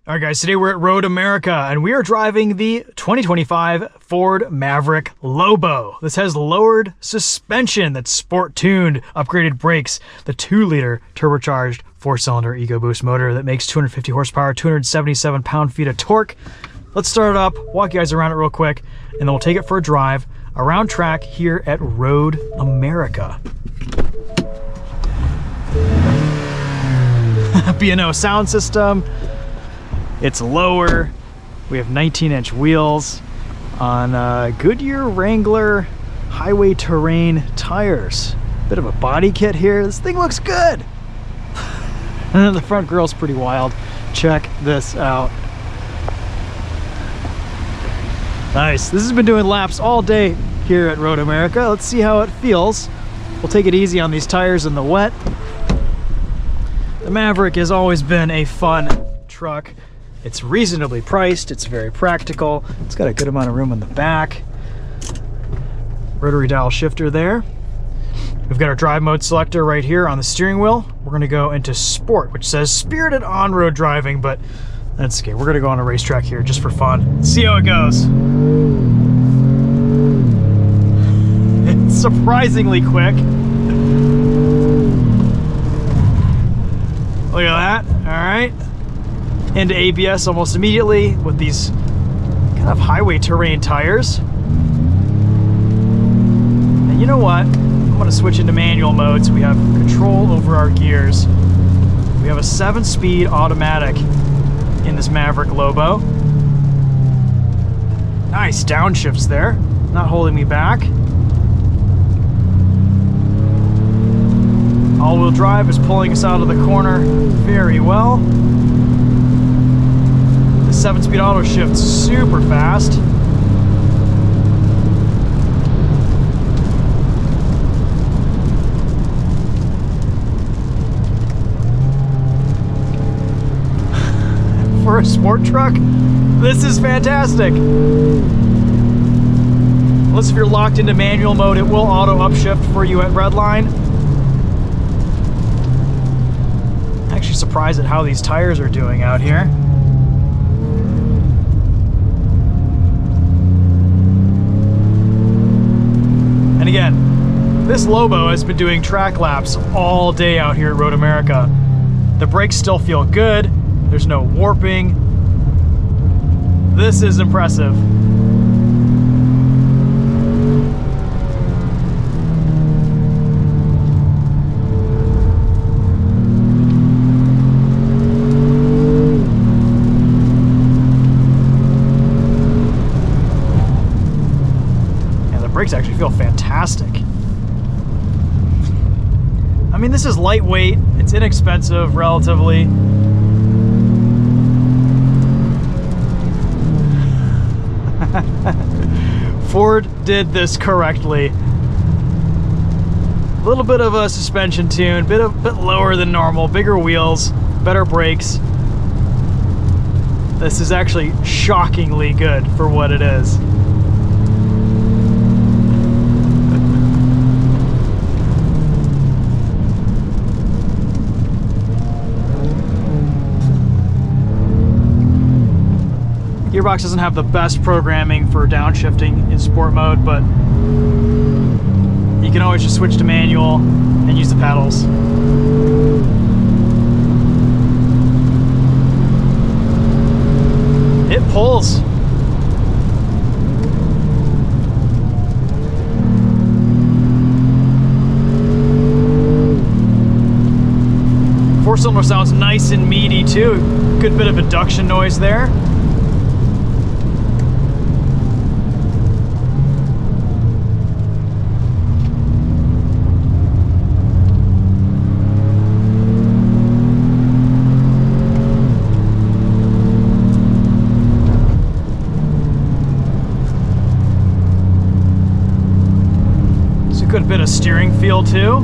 All right, guys, today we're at Road America, and we are driving the 2025 Ford Maverick Lobo. This has lowered suspension that's sport-tuned, upgraded brakes, the 2-liter turbocharged 4-cylinder EcoBoost motor that makes 250 horsepower, 277 pound-feet of torque. Let's start it up, walk you guys around it real quick, and then we'll take it for a drive around track here at Road America. B&O sound system. It's lower. We have 19-inch wheels on Goodyear Wrangler highway terrain tires. Bit of a body kit here. This thing looks good. And then the front grille's pretty wild. Check this out. Nice. This has been doing laps all day here at Road America. Let's see how it feels. We'll take it easy on these tires in the wet. The Maverick has always been a fun truck. It's reasonably priced, it's very practical, it's got a good amount of room in the back. Rotary dial shifter there. We've got our drive mode selector right here on the steering wheel. We're gonna go into sport, which says spirited on-road driving, but that's okay. We're gonna go on a racetrack here just for fun. Let's see how it goes. It's surprisingly quick. Look at that, all right. Into ABS almost immediately with these kind of highway terrain tires. And you know what? I'm gonna switch into manual mode so we have control over our gears. We have a 7-speed automatic in this Maverick Lobo. Nice downshifts there, not holding me back. All-wheel drive is pulling us out of the corner very well. The 7-speed auto shifts super fast. For a sport truck, this is fantastic. Unless if you're locked into manual mode, it will auto upshift for you at redline. Actually surprised at how these tires are doing out here. And again, this Lobo has been doing track laps all day out here at Road America. The brakes still feel good. There's no warping. This is impressive. Brakes actually feel fantastic. I mean, this is lightweight, it's inexpensive relatively. Ford did this correctly. A little bit of a suspension tune, bit lower than normal, bigger wheels, better brakes. This is actually shockingly good for what it is. Gearbox doesn't have the best programming for downshifting in sport mode, but you can always just switch to manual and use the pedals. It pulls. Four-cylinder sounds nice and meaty too. Good bit of induction noise there. Good bit of steering feel too.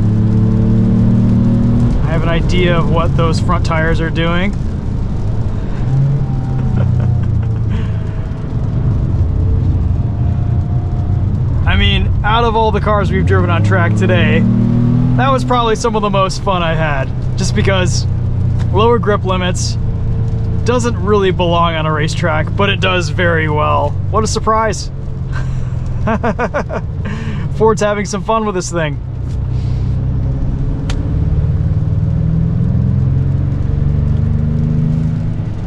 I have an idea of what those front tires are doing. I mean, out of all the cars we've driven on track today, that was probably some of the most fun I had. Just because lower grip limits, Doesn't really belong on a racetrack, but it does very well. What a surprise. Ford's having some fun with this thing.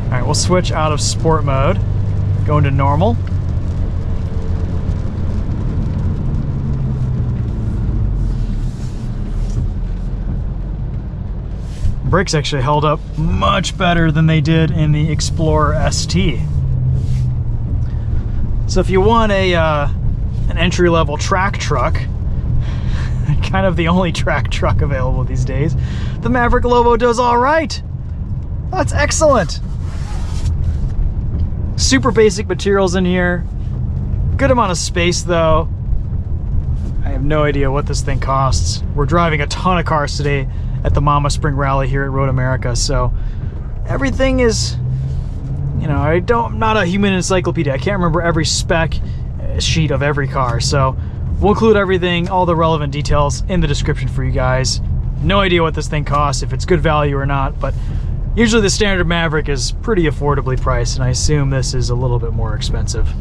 All right, we'll switch out of sport mode, go into normal. Brakes actually held up much better than they did in the Explorer ST. So if you want an entry-level track truck, kind of the only track truck available these days, the Maverick Lobo does all right. That's excellent. Super basic materials in here. Good amount of space though. I have no idea what this thing costs. We're driving a ton of cars today at the Mama Spring Rally here at Road America, so everything is, you know, I'm not a human encyclopedia. I can't remember every spec sheet of every car, so we'll include everything, all the relevant details in the description for you guys. No idea what this thing costs, if it's good value or not, but usually the standard Maverick is pretty affordably priced, and I assume this is a little bit more expensive.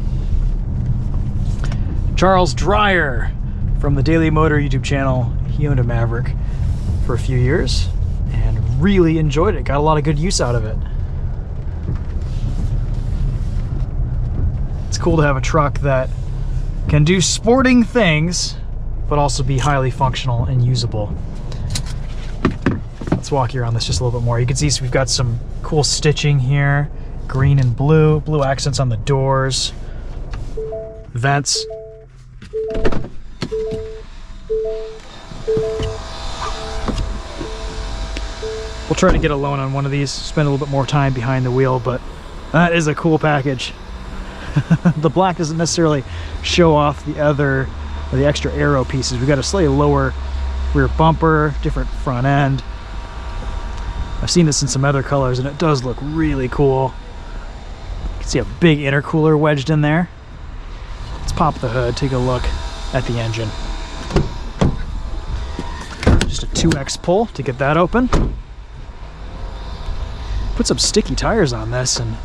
Charles Dreyer from the Daily Motor YouTube channel, he owned a Maverick for a few years and really enjoyed it. Got a lot of good use out of it. It's cool to have a truck that can do sporting things but also be highly functional and usable. Let's walk you around this just a little bit more. You can see we've got some cool stitching here, green and blue accents on the doors, vents. We'll try to get a loan on one of these, spend a little bit more time behind the wheel, but that is a cool package. The black doesn't necessarily show off the extra aero pieces. We've got a slightly lower rear bumper, different front end. I've seen this in some other colors and it does look really cool. You can see a big intercooler wedged in there. Let's pop the hood, take a look at the engine. Just a 2X pull to get that open. Put some sticky tires on this and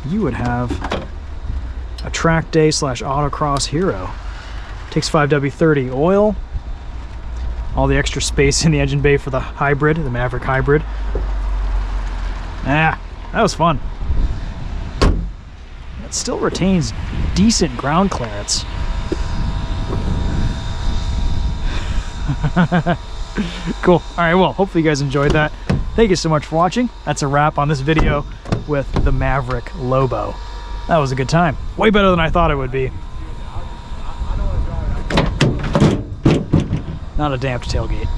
you would have a track day / autocross hero. Takes 5W30 oil. All the extra space in the engine bay for the hybrid, the Maverick hybrid. Ah, that was fun. It still retains decent ground clearance. Cool. All right, well, hopefully you guys enjoyed that. Thank you so much for watching. That's a wrap on this video with the Maverick Lobo. That was a good time. Way better than I thought it would be. Not a damped tailgate.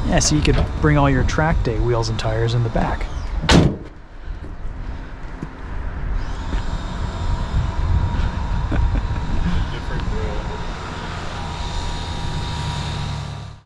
Yeah, so you could bring all your track day wheels and tires in the back.